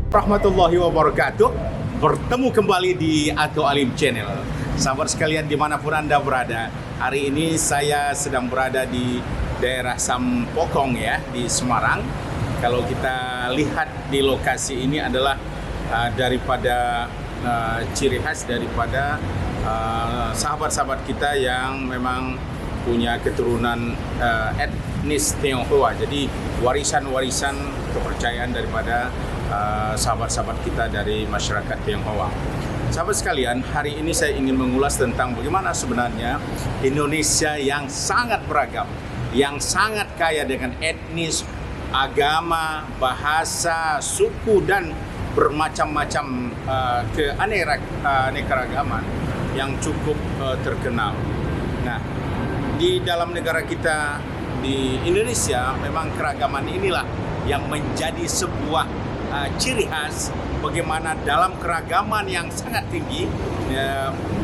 Warahmatullahi wabarakatuh. Bertemu kembali di Ato Alim Channel. Sahabat sekalian dimanapun Anda berada, hari ini saya sedang berada di daerah Sampokong ya, di Semarang. Kalau kita lihat di lokasi ini adalah daripada ciri khas daripada sahabat-sahabat kita yang memang punya keturunan etnis Tionghoa. Jadi warisan-warisan kepercayaan daripada sahabat-sahabat kita dari masyarakat Tionghoa. Sahabat sekalian, hari ini saya ingin mengulas tentang bagaimana sebenarnya Indonesia yang sangat beragam, yang sangat kaya dengan etnis, agama, bahasa, suku, dan bermacam-macam keanekaragaman yang cukup terkenal. Nah, di dalam negara kita di Indonesia memang keragaman inilah yang menjadi sebuah ciri khas bagaimana dalam keragaman yang sangat tinggi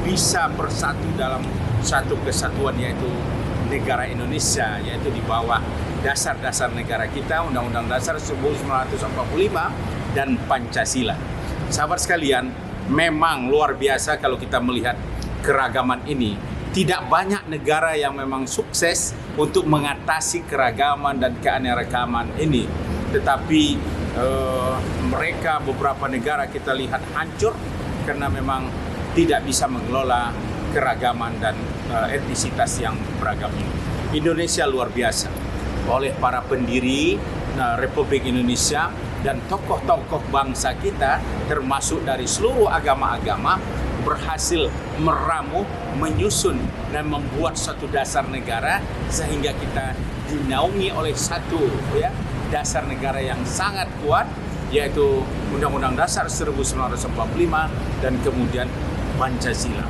bisa bersatu dalam satu kesatuan, yaitu negara Indonesia, yaitu di bawah dasar-dasar negara kita, Undang-Undang Dasar 1945 dan Pancasila. Sahabat sekalian, memang luar biasa kalau kita melihat keragaman ini. Tidak banyak negara yang memang sukses untuk mengatasi keragaman dan keanekaragaman ini. Tetapi mereka, beberapa negara kita lihat hancur karena memang tidak bisa mengelola keragaman dan etnisitas yang beragam ini. Indonesia luar biasa. Oleh para pendiri Republik Indonesia dan tokoh-tokoh bangsa kita, termasuk dari seluruh agama-agama, berhasil meramu, menyusun, dan membuat satu dasar negara sehingga kita dinaungi oleh satu dasar negara yang sangat kuat, yaitu Undang-Undang Dasar 1945 dan kemudian Pancasila.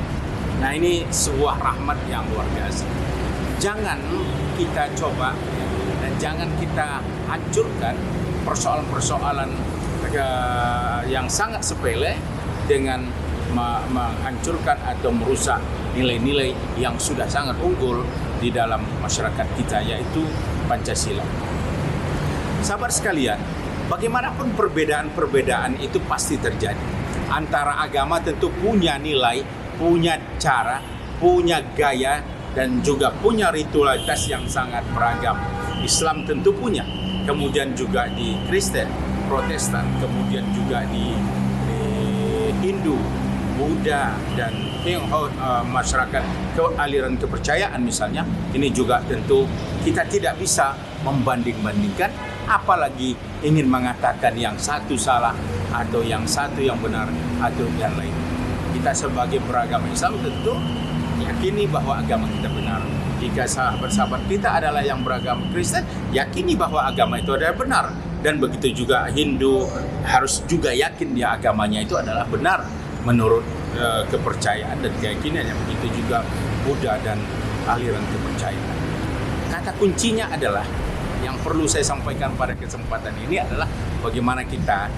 Nah, ini sebuah rahmat yang luar biasa. Jangan kita coba dan jangan kita hancurkan persoalan-persoalan yang sangat sepele dengan menghancurkan atau merusak nilai-nilai yang sudah sangat unggul di dalam masyarakat kita, yaitu Pancasila. Sahabat sekalian, bagaimanapun perbedaan-perbedaan itu pasti terjadi. Antara agama tentu punya nilai, punya cara, punya gaya, dan juga punya ritualitas yang sangat beragam. Islam tentu punya, kemudian juga di Kristen, Protestan, kemudian juga di Hindu, Buddha, dan masyarakat aliran kepercayaan misalnya. Ini juga tentu kita tidak bisa membanding-bandingkan, apalagi ingin mengatakan yang satu salah atau yang satu yang benar atau yang lain. Kita sebagai beragama Islam tentu yakini bahwa agama kita benar. Jika sahabat-sahabat kita adalah yang beragama Kristen, yakini bahwa agama itu adalah benar. Dan begitu juga Hindu harus juga yakin dia agamanya itu adalah benar menurut kepercayaan dan keyakinannya. Begitu juga Buddha dan aliran kepercayaan. Kata kuncinya adalah yang perlu saya sampaikan pada kesempatan ini adalah bagaimana kita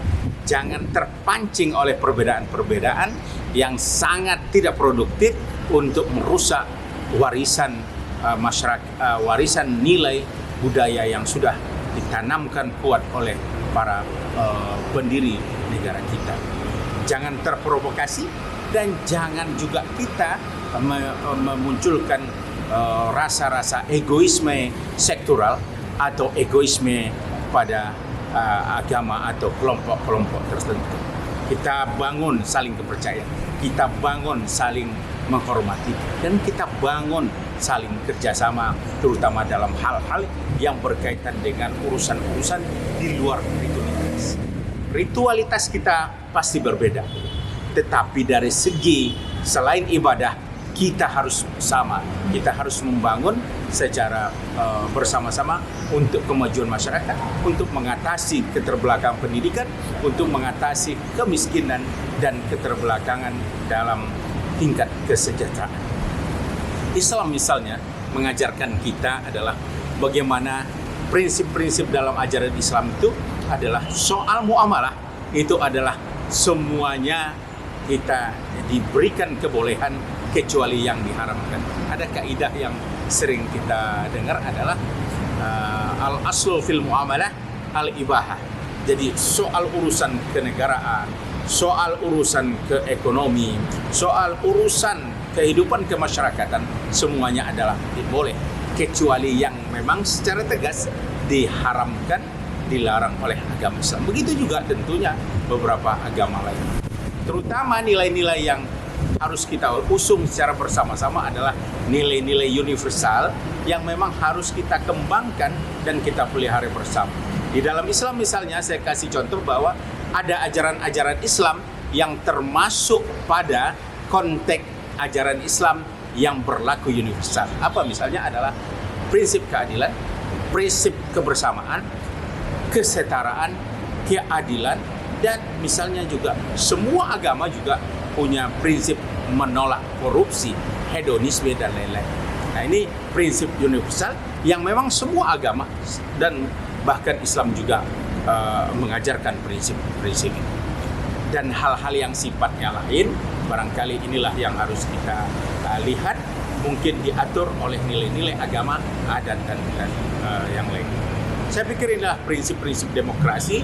jangan terpancing oleh perbedaan-perbedaan yang sangat tidak produktif untuk merusak warisan masyarakat, warisan nilai budaya yang sudah ditanamkan kuat oleh para pendiri negara kita. Jangan terprovokasi dan jangan juga kita memunculkan rasa-rasa egoisme sektoral atau egoisme pada agama atau kelompok-kelompok tertentu. Kita bangun saling kepercayaan, kita bangun saling menghormati, dan kita bangun saling kerjasama, terutama dalam hal-hal yang berkaitan dengan urusan-urusan di luar ritualitas. Ritualitas kita pasti berbeda, tetapi dari segi selain ibadah, kita harus sama. Kita harus membangun secara bersama-sama untuk kemajuan masyarakat, untuk mengatasi keterbelakangan pendidikan, untuk mengatasi kemiskinan dan keterbelakangan dalam tingkat kesejahteraan. Islam misalnya mengajarkan kita adalah bagaimana prinsip-prinsip dalam ajaran Islam itu adalah soal muamalah. Itu adalah semuanya kita diberikan kebolehan kecuali yang diharamkan. Ada kaidah yang sering kita dengar adalah al-aslu fil muamalah al-ibahah. Jadi soal urusan kenegaraan, soal urusan keekonomi, soal urusan kehidupan kemasyarakatan, semuanya adalah boleh, kecuali yang memang secara tegas diharamkan, dilarang oleh agama Islam. Begitu juga tentunya beberapa agama lain. Terutama nilai-nilai yang harus kita usung secara bersama-sama adalah nilai-nilai universal yang memang harus kita kembangkan dan kita pelihara bersama. Di dalam Islam misalnya, saya kasih contoh bahwa ada ajaran-ajaran Islam yang termasuk pada konteks ajaran Islam yang berlaku universal. Apa misalnya adalah prinsip keadilan, prinsip kebersamaan, kesetaraan, keadilan, dan misalnya juga semua agama juga punya prinsip menolak korupsi, hedonisme, dan lain-lain. Nah, ini prinsip universal yang memang semua agama dan bahkan Islam juga mengajarkan prinsip-prinsip ini. Dan hal-hal yang sifatnya lain, barangkali inilah yang harus kita lihat, mungkin diatur oleh nilai-nilai agama, adat, dan yang lain. Saya pikir inilah prinsip-prinsip demokrasi,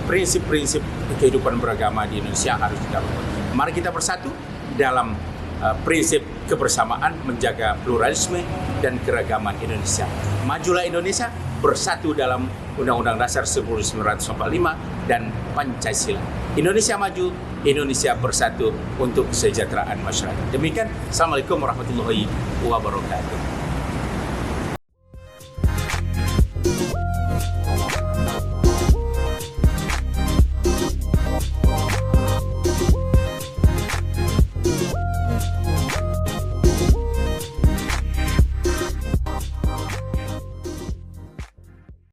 prinsip-prinsip kehidupan beragama di Indonesia harus kita lakukan. Mari kita bersatu dalam prinsip kebersamaan, menjaga pluralisme dan keragaman Indonesia. Majulah Indonesia, bersatu dalam Undang-Undang Dasar 1945 dan Pancasila. Indonesia maju, Indonesia bersatu untuk kesejahteraan masyarakat. Demikian, Assalamualaikum warahmatullahi wabarakatuh.